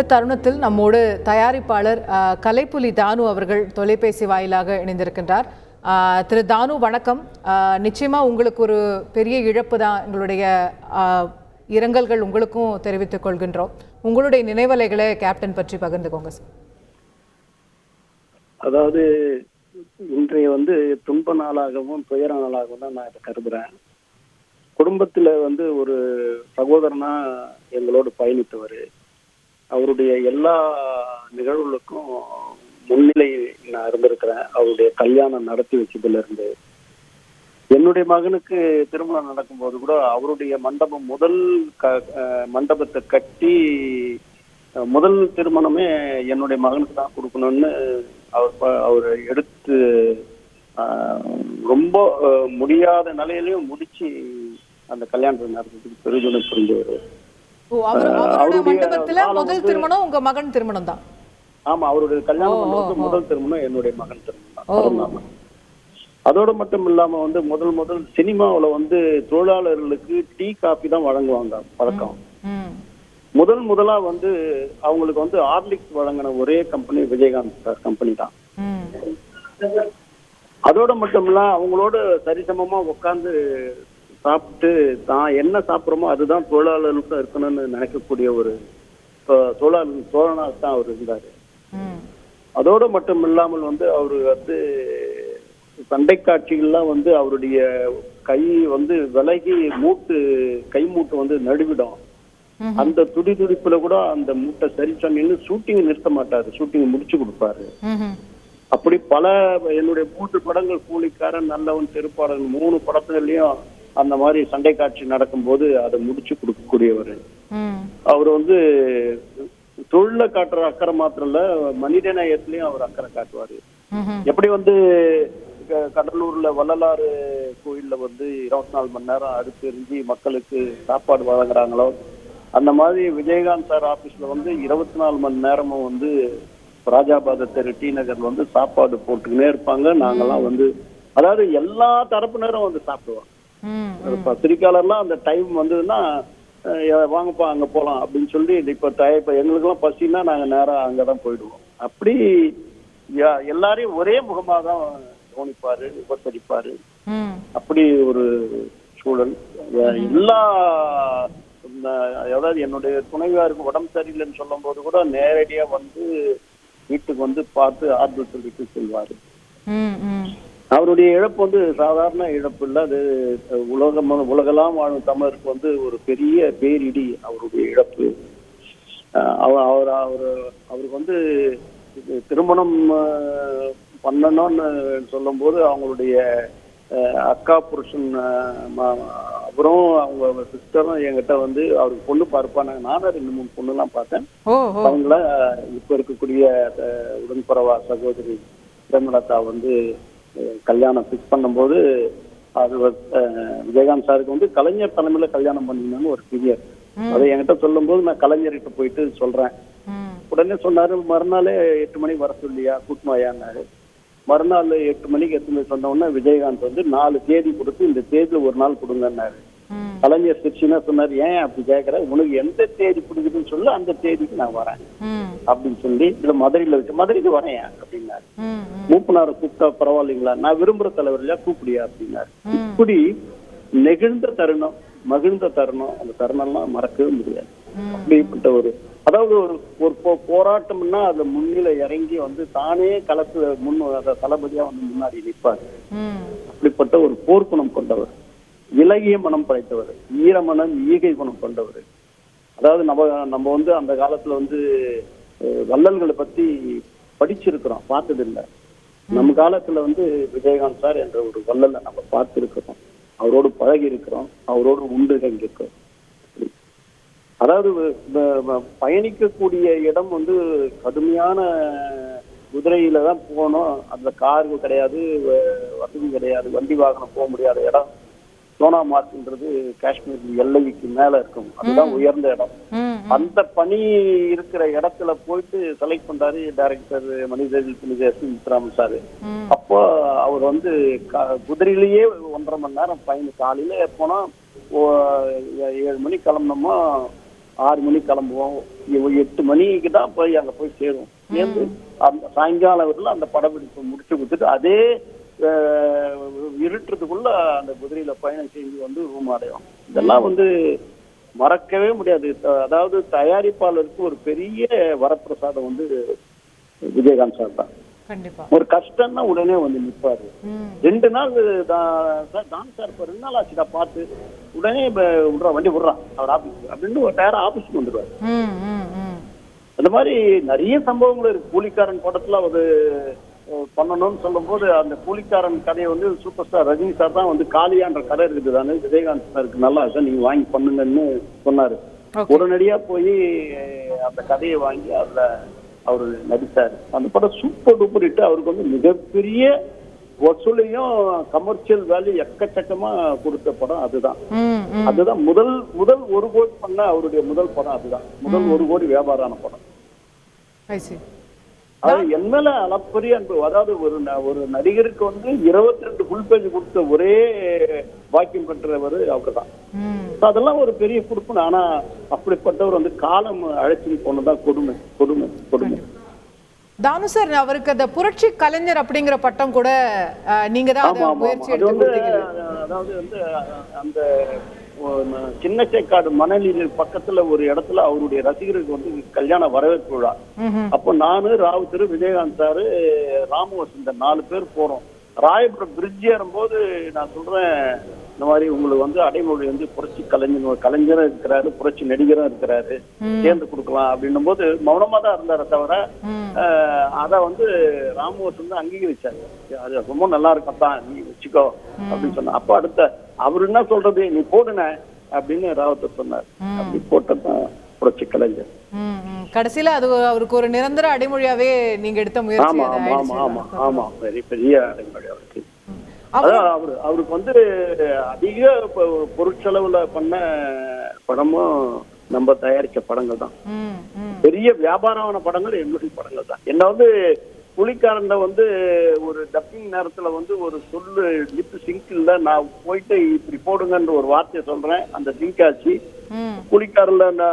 இந்த தருணத்தில் நம்மோடு தயாரிப்பாளர் கலைப்புலி தானு அவர்கள் தொலைபேசி வாயிலாக இணைந்திருக்கின்றார். திரு தானு வணக்கம். நிச்சயமா உங்களுக்கு ஒரு பெரிய இழப்பு தான், எங்களுடைய இரங்கல்கள் உங்களுக்கும் தெரிவித்துக் கொள்கின்றோம். உங்களுடைய நினைவலைகளை கேப்டன் பற்றி பகிர்ந்துக்கோங்க சார். அதாவது இன்றைய துன்ப நாளாகவும் துயர நாளாகவும் தான் நான் இதை கருதுறேன். குடும்பத்துல ஒரு சகோதரனா எங்களோடு பயணித்தவர். அவருடைய எல்லா நிகழ்வுகளுக்கும் முன்னிலை நான் இருந்திருக்கிறேன். அவருடைய கல்யாணம் நடத்தி வச்சதுல இருந்து என்னுடைய மகனுக்கு திருமணம் நடக்கும்போது கூட அவருடைய மண்டபம் மண்டபத்தை கட்டி முதல் திருமணமே என்னுடைய மகனுக்கு தான் கொடுக்கணும்னு அவர் எடுத்து ரொம்ப முடியாத நிலையிலையும் முடிச்சு அந்த கல்யாணத்தை நடத்துறதுக்கு பெருதுணை புரிஞ்சவர். முதல் திருமணம் உங்க மகன் திருமணம் தான்? ஆமா, அவருடைய கல்யாணம் முதல் திருமணம் என்னுடைய மகன் திருமணம் தான். அதோட மட்டும் இல்லாம முதல் சினிமாவில் தொழிலாளர்களுக்கு டீ காபி தான் வழங்குவாங்க பழக்கம். முதலா அவங்களுக்கு ஹார்லிக்ஸ் வழங்கின ஒரே கம்பெனி விஜயகாந்த் சார் கம்பெனி தான். அதோட மட்டும் இல்ல அவங்களோட சரிசமமா உட்கார்ந்து சாப்பிட்டு தான் என்ன சாப்பிட்றோமோ அதுதான் தொழிலாளர்களுக்கும் இருக்கணும்னு நினைக்கக்கூடிய ஒரு தோழனாக தான் அவர் இருந்தாரு. அதோட மட்டும் இல்லாமல் அவரு சண்டை காட்சிகள்லாம் அவருடைய கை விலகி கை மூட்டு நடுவிடும். அந்த துடிப்புல கூட அந்த மூட்டை சரி சொன்னு ஷூட்டிங் நிறுத்த மாட்டாரு, ஷூட்டிங் முடிச்சு கொடுப்பாரு. அப்படி பல என்னுடைய 3 படங்கள் கூலிக்காரன், நல்லவன், திருப்பாடல் 3 படத்துலயும் அந்த மாதிரி சண்டை காட்சி நடக்கும் போது அதை முடிச்சு கொடுக்கக்கூடியவர். அவர் தொழில காட்டுற அக்கறை மாத்திரம் இல்ல, மனித நேயத்திலயும் அவர் அக்கறை காட்டுவாரு. எப்படி கடலூர்ல வள்ளலாறு கோயில்ல 24 மணி நேரம் அடுப்பு எரிஞ்சு மக்களுக்கு சாப்பாடு வழங்குறாங்களோ, அந்த மாதிரி விஜயகாந்த் சார் ஆபீஸ்ல 24 மணி நேரமும் ராஜாபாத தெரு டி நகர்ல சாப்பாடு போட்டுக்கினே இருப்பாங்க. நாங்கெல்லாம் அதாவது எல்லா தரப்பினரும் சாப்பிடுவோம். பத்திரிக்கையாளர்லாம் அந்த டைம் வந்ததுன்னா வாங்கப்பா அங்க போலாம் அப்படின்னு சொல்லி இப்ப எங்களுக்கு எல்லாம் பசின்னா நாங்க நேரம் அங்கதான் போயிடுவோம். அப்படி எல்லாரையும் ஒரே முகமா தான் கவனிப்பாரு, உபசரிப்பாரு. அப்படி ஒரு சூழல். எல்லா அதாவது என்னுடைய துணைவியாருக்கு உடம்பு சரியில்லைன்னு சொல்லும் போது கூட நேரடியா வீட்டுக்கு பார்த்து ஆறுதல் சொல்லிட்டு செல்வாரு. அவருடைய இழப்பு சாதாரண இழப்பு இல்லை. அது உலகெல்லாம் வாழும் தமிழருக்கு ஒரு பெரிய பேரிடி அவருடைய இழப்பு. அவருக்கு திருமணம் பண்ணணும்னு சொல்லும் போது அவங்களுடைய அக்கா புருஷன் அப்புறம் அவங்க சிஸ்டரும் என்கிட்ட அவருக்கு பொண்ணு பார்ப்பாங்க. நானும் 2-3 பொண்ணுலாம் பார்த்தேன். அவங்கள இப்ப இருக்கக்கூடிய உடன்பரவா சகோதரி பிரேமலதா கல்யாணம் பிக்ஸ் பண்ணும்போது அது விஜயகாந்த் சாருக்கு கலைஞர் தலைமையில கல்யாணம் பண்ணணும்னு ஒரு பீரியட். அதை என்கிட்ட சொல்லும் போது நான் கலைஞர்கிட்ட போயிட்டு சொல்றேன். உடனே சொன்னாரு, மறுநாளே 8 மணிக்கு வர சொல்லியா கூட்டமாயான்னாரு. மறுநாள் 8 மணிக்கு எத்தனை சொன்ன உடனே விஜயகாந்த் 4 தேதி கொடுத்து இந்த தேதியில ஒரு நாள் கொடுங்கன்னாரு. கலைஞர் சிரிச்சுன்னா சொன்னாரு, ஏன் அப்படி கேட்கற, உனக்கு எந்த தேதி பிடிக்குதுன்னு சொல்லு, அந்த தேதிக்கு நான் வரேன் அப்படின்னு சொல்லி இதுல மதுரைக்கு வரேன் அப்படின்னாரு. மூப்பனாரை கூப்பிட்டா பரவாயில்லைங்களா, நான் விரும்புற தலைவர் இல்லையா, கூப்பிடியா அப்படின்னாரு. இப்படி நெகிழ்ந்த தருணம், மகிழ்ந்த தருணம், அந்த தருணம்லாம் மறக்கவே முடியாது. அப்படிப்பட்ட அதாவது ஒரு போராட்டம்னா அதுல முன்னில இறங்கி தானே களத்துல தளபதியா முன்னாடி நிற்பாரு. அப்படிப்பட்ட ஒரு போர்க்குணம் கொண்டவர், இலகிய மனம் படைத்தவர், ஈரமனம் ஈகை குணம் கொண்டவர். அதாவது நம்ம அந்த காலத்துல வள்ளல்களை பத்தி படிச்சிருக்கிறோம், பார்த்ததில்லை. நம்ம காலத்துல விஜயகாந்த் சார் என்ற ஒரு வள்ளலை நம்ம பார்த்திருக்கிறோம், அவரோடு பழகி இருக்கிறோம், அவரோடு உண்டு தங்கியிருக்கிறோம். அதாவது பயணிக்கக்கூடிய இடம் கடுமையான குதிரையில தான் போகணும். அந்த காரு கிடையாது, வசதி கிடையாது, வண்டி வாகனம் போக முடியாத இடம். சோனாமார்க்ன்றது காஷ்மீர் எல்லைக்கு மேல இருக்கும், அதுதான் உயர்ந்த இடம். அந்த பணி இருக்கிற இடத்துல போயிட்டு செலக்ட் பண்றாரு டைரக்டர் மனிதர்கள் எஸ் முத்துராமன் சாரு. அப்போ அவர் குதிரையிலேயே 1.5 மணி நேரம் பயணம். காலையில போனா 7 மணிக்கு கிளம்பினோமா 6 மணிக்கு கிளம்புவோம். 8 மணிக்கு தான் போய் அங்க போய் சேருவோம். சேர்ந்து அந்த சாயங்காலம் அந்த படப்பிடிப்பு முடிச்சு கொடுத்துட்டு அதே இருட்டுறதுக்குள்ள அந்த குதிரையில பயணம் செஞ்சு வந்து ரூம் அடையும். இதெல்லாம் வந்து மறக்கவே முடியாது. அதாவது தயாரிப்பாளருக்கு ஒரு பெரிய வரப்பிரசாதம் வந்து விஜயகாந்த் சார் தான். ஒரு கஷ்டம்னா உடனே வந்து நிற்பாரு. 2 நாள் தான் சார் இப்ப 2 நாள் ஆச்சுடா பார்த்து உடனே விடுறா வண்டி விடுறான் அவர் ஆபீஸ் அப்படின்னு ஒரு டயர் ஆபீஸ்க்கு வந்துடுவாரு. அந்த மாதிரி நிறைய சம்பவங்கள் இருக்கு. கூலிக்காரன் படத்துல ஒரு பண்ணணும்னு சொல்லும் போது அந்த கூலிக்காரன் கதையை வந்து சூப்பர் ஸ்டார் ரஜினி சார் தான் வந்து காளியான்ற கதை இருக்குது தானே விஜயகாந்த் சாருக்கு நல்லா இருக்கா நீங்க வாங்கி பண்ணுங்கன்னு சொன்னாரு. உடனடியா போய் அந்த கதையை வாங்கி அதுல அவரு நடித்தாரு. அந்த படம் சூப்பர் டூப்பர் ஹிட். அவருக்கு வந்து மிகப்பெரிய வசூலையும் கமர்ஷியல் வேல்யூ எக்கச்சக்கமா கொடுத்த படம் அதுதான். அதுதான் முதல் 1 கோடி பண்ண அவருடைய முதல் படம். அதுதான் முதல் 1 கோடி வியாபாரான படம். அது என் மேல அளப்பரிய அன்பு. அதாவது ஒரு நடிகருக்கு வந்து 22 ஃபுல் பேஜ் கொடுத்த ஒரே வாக்கியம் பெற்றவர் அவர்தான். அதெல்லாம் ஒரு பெரிய கொடுப்பு. ஆனா அப்படிப்பட்டவர் வந்து காலம் அழைச்சி போனதான் கொடுமை கொடுமை கொடுமை. தானு சார், அவருக்கு அந்த புரட்சி கலைஞர் அப்படிங்கிற பட்டம் கூட நீங்க தான் முயற்சி எடுத்து. அதாவது வந்து அந்த சின்ன சேக்காடு மணலில் பக்கத்துல ஒரு இடத்துல அவருடைய ரசிகருக்கு வந்து கல்யாண வரவேற்பு விழா. அப்போ நானு ராவுத்தர் விஜயகாந்த் சாரு ராமவசந்தன் 4 பேர் போறோம். ராயபுரம் பிரிட்ஜ் ஏறும்போது நான் சொல்றேன் இந்த மாதிரி உங்களுக்கு வந்து அடைமொழி வந்து புரட்சி கலைஞரும் இருக்கிறாரு, புரட்சி நடிகரும் இருக்கிறாரு, சேர்ந்து கொடுக்கலாம் அப்படின்னும் போது மௌனமா தான் இருந்தார தவிர அத வந்து ராமவசந்தன் அங்கீகரிச்சாரு. அது ரொம்ப நல்லா இருக்கத்தான் நீ வச்சுக்கோ அப்படின்னு சொன்ன. அப்ப அடுத்த அவரு என்ன சொல்றது நீ போடுன அப்படின்னு ராவத்தர் சொன்னார். அப்படி போட்டதான் புரட்சி கலைஞர். கடைசியில அது அவருக்கு ஒரு நிரந்தர அடைமொழியாவே நீங்க எடுத்த முயற்சி. ஆமா பெரிய அடைமொழி அவருக்கு. அதான் அவருக்கு வந்து அதிக பொருட்செலவுல பண்ண படமும் நம்ம தயாரிச்ச படங்கள் தான். பெரிய வியாபாரமான படங்கள் என்னுடைய படங்கள் தான். என்ன வந்து புலிக்காரன்ல வந்து ஒரு டப்பிங் நேரத்துல வந்து ஒரு சொல்லு லிப் சிங்க் இல்ல, நான் போயிட்டு இப்படி போடுங்கன்ற ஒரு வார்த்தையை சொல்றேன், அந்த சிங்க் ஆச்சு. புலிக்காரன்ல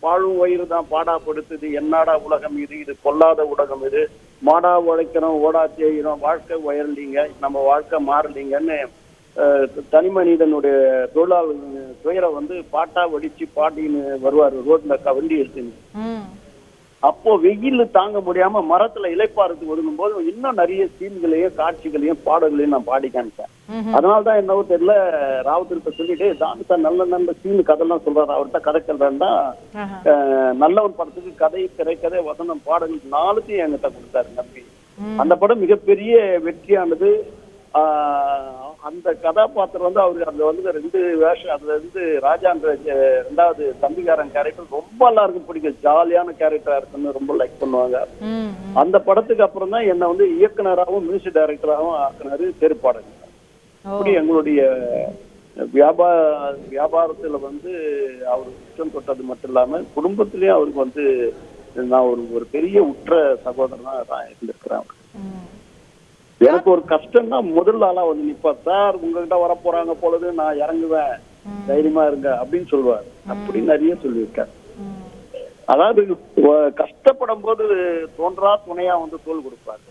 பாழும் வயிறு தான் பாடாப்படுத்துது, என்னாடா உலகம் இது, இது கொல்லாத உலகம் இது, மாடா உழைக்கிறோம் ஓடா செய்கிறோம், வாழ்க்கை உயரலீங்க, நம்ம வாழ்க்கை மாறலீங்கன்னு தனி மனிதனுடைய துயரை வந்து பாட்டா வடிச்சு பாட்டின்னு வருவாரு ரோட்ல வண்டி எடுத்துன்னு. அப்போ வெயில் தாங்க முடியாம மரத்துல இலைப்பாறதுக்கு ஒதுங்கும் போது இன்னும் நிறைய சீன்களையும் காட்சிகளையும் பாடல்களையும் நான் பாடி காமிச்சேன். அதனாலதான் என்னவோ தெரியல ராவத்திருக்க சொல்லிட்டு தானு சார் நல்ல சீனு கதைலாம் சொல்றாரு, அவர்கிட்ட கதை சொல்றேன்னா நல்லவன் படத்துக்கு கதை திரைக்கதை வசனம் பாடல் 4த்தையும் என்கிட்ட கொடுத்தாரு நம்பி. அந்த படம் மிகப்பெரிய வெற்றியானது. அந்த கதாபாத்திரம் வந்து அவருக்கு அதுல வந்து 2 வேஷம், அதுல இருந்து ராஜான்ற 2வது தம்பிக்காரன் கேரக்டர் ரொம்ப எல்லாருக்கும் பிடிக்கும், ஜாலியான கேரக்டரா இருக்குன்னு ரொம்ப லைக் பண்ணுவாங்க. அந்த படத்துக்கு அப்புறம் தான் என்ன வந்து இயக்குனராகவும் மியூசிக் டைரக்டராகவும் ஆக்குனாரு செருப்பாடல். அப்படி எங்களுடைய வியாபாரத்துல வந்து அவர் உச்சம் தொட்டது மட்டும் இல்லாம குடும்பத்திலயும் அவருக்கு வந்து நான் ஒரு பெரிய உற்ற சகோதரனா நான் இருந்திருக்கிறேன். எனக்கு ஒரு கஷ்டம்னா முதல் ஆளா வந்து நிப்பா, சார் உங்ககிட்ட வர போறாங்க பொழுது நான் இறங்குவேன் தைரியமா இருங்க அப்படின்னு சொல்லுவார். அப்படி நிறைய சொல்லியிருக்காரு. அதாவது கஷ்டப்படும் போது தோன்றா துணையா வந்து தோல் கொடுப்பாரு.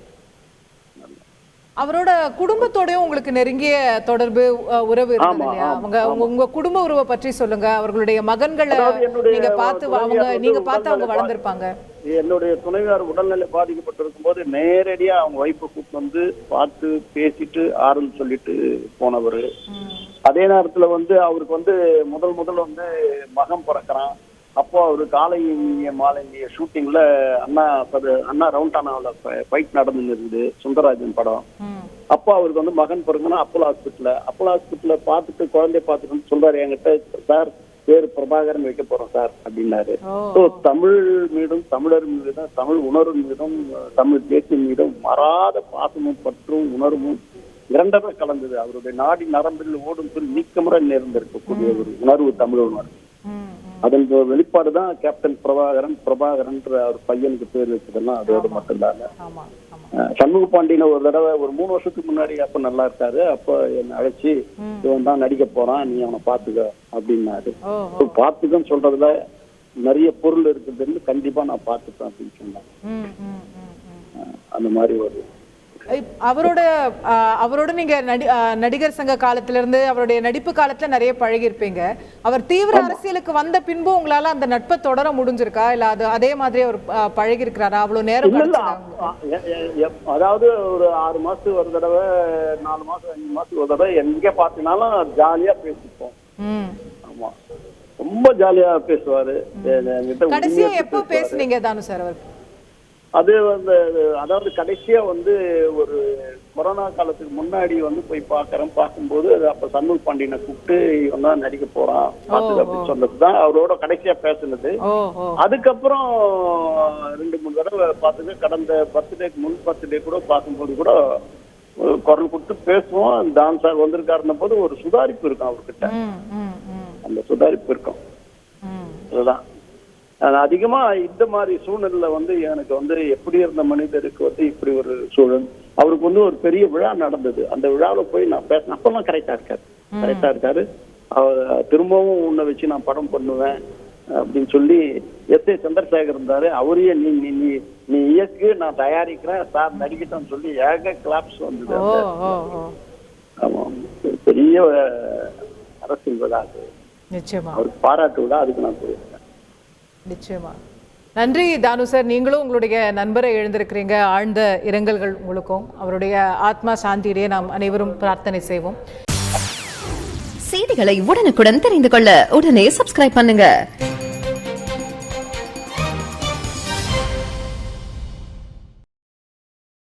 அவரோட குடும்பத்தோடயும் உங்களுக்கு நெருங்கிய தொடர்பு உறவு இருந்தது இல்லையா? உங்க குடும்ப உறவை பற்றி சொல்லுங்க. அவர்களுடைய மகன்களை நீங்க பார்த்து அவங்க வளர்ந்திருப்பாங்க. என்னுடைய துணைவியார் உடல்நிலை பாதிக்கப்பட்டிருக்கும் போது நேரடியா அவங்க வைப்பை கூப்பிட்டு வந்து பார்த்து பேசிட்டு ஆறுன்னு சொல்லிட்டு போனவர். அதே நேரத்துல வந்து அவருக்கு வந்து முதல் வந்து மகன் பிறக்கிறான். அப்போ அவரு காலை மாலை ஷூட்டிங்ல அண்ணா ரவுண்டானாவில ஃபைட் நடந்துன்னு இருக்குது, சுந்தரராஜன் படம். அப்போ அவருக்கு வந்து மகன் பிறகுனா அப்போலோ ஹாஸ்பிட்டல்ல பார்த்துட்டு குழந்தைய பார்த்துட்டு சொல்றாரு என்கிட்ட, சார் பேரு பிரபாகரன் வைக்க போறோம் சார் அப்படின்னாரு. ஸோ தமிழ் மீதும் தமிழர் மீதும் தமிழ் உணர்வு மீதும் தமிழ் தேசியம் மீதும் மறாத பாசமும் பற்றும் உணர்வும் இரண்டரை கலந்தது. அவருடைய நாடி நரம்பில் ஓடும் சொல்லி நீக்கமுறை நேர்ந்திருக்கக்கூடிய ஒரு உணர்வு தமிழ் உணர்வு. அதன் வெளிப்பாடு தான் கேப்டன் பிரபாகரன்ற ஒரு பையனுக்கு பேர் வச்சதெல்லாம் அதோடு மட்டும் இல்லாம சண்முக பாண்டியனை ஒரு தடவை ஒரு 3 வருஷத்துக்கு முன்னாடி அப்ப நல்லா இருக்காரு, அப்ப என்னை அழைச்சி இவன் தான் நடிக்க போறான், நீ அவனை பாத்துக்க அப்படின்னாரு. பாத்துக்கன்னு சொல்றதுல நிறைய பொருள் இருக்குதுன்னு கண்டிப்பா நான் பாத்துப்பேன் அப்படின்னு சொன்னேன். அந்த மாதிரி ஒரு அவரோட நீங்க நடிகர் சங்க காலத்துல இருந்து அவருடைய நடிப்பு காலத்துல நிறைய பழகி இருப்பீங்க. அவர் தீவிர அரசியலுக்கு வந்த பின்பு உங்களால அந்த நட்பை தொடர முடிஞ்சிருக்கா, இல்ல அது அதே மாதிரி அவர் பழகி இருக்கிறாரா? அவ்வளவு நேரம் அதாவது ஒரு 6 மாசத்துக்கு ஒரு தடவை, 4 மாசம் 5 மாசத்துக்கு ஒரு தடவை எங்க பாத்தினாலும் ஜாலியா பேசிப்போம். ஆமா, ரொம்ப ஜாலியா பேசுவாரு. கடைசியா எப்போ பேசுனீங்க தானு சார் அவர்? அது வந்து அதாவது கடைசியா வந்து ஒரு கொரோனா காலத்துக்கு முன்னாடி வந்து போய் பார்க்கும்போது அப்ப சண்முக பாண்டியனை கூப்பிட்டு இவன் தான் நடிக்க போறான் பாத்துக்க அப்படின்னு சொன்னதுதான் அவரோட கடைசியா பேசுனது. அதுக்கப்புறம் 2-3 தடவை பார்த்துக்க, கடந்த பர்த்டே கூட பார்க்கும்போது கூட குரல் கொடுத்து பேசுவோம். டான்ஸாக வந்திருக்காருன்ன போது ஒரு சுதாரிப்பு இருக்கும் அவர்கிட்ட, அந்த சுதாரிப்பு இருக்கும். அதுதான் அதிகமா இந்த மாதிரி சூழ்நிலை வந்து எனக்கு வந்து எப்படி இருந்த மனிதருக்கு வந்து இப்படி ஒரு சூழல். அவருக்கு வந்து ஒரு பெரிய விழா நடந்தது, அந்த விழாவில் போய் நான் பேசினேன். அப்பெல்லாம் கரெக்டா இருக்காரு. அவர் திரும்பவும் உன்னை வச்சு நான் படம் பண்ணுவேன் அப்படின்னு சொல்லி எஸ்.ஏ. சந்திரசேகர் இருந்தாரு. அவரையே நீ இயக்கு, நான் தயாரிக்கிறேன், சார் நடிக்கிட்டோன்னு சொல்லி ஏக கிளாப்ஸ் வந்தது. ஆமா, பெரிய அரசியல் விழா அது. அவருக்கு பாராட்டு விழா, அதுக்கு நான் போயிருக்கேன். நிச்சயமா. நன்றி தானு சார். நீங்களும் உங்களுடைய நண்பரை எழுந்திருக்கிறீங்க. ஆழ்ந்த இரங்கல்கள் உங்களுக்கும். அவருடைய ஆத்மா சாந்தியிடையே நாம் அனைவரும் பிரார்த்தனை செய்வோம். செய்திகளை உடனுக்குடன் தெரிந்து கொள்ள உடனே சப்ஸ்கிரைப் பண்ணுங்க.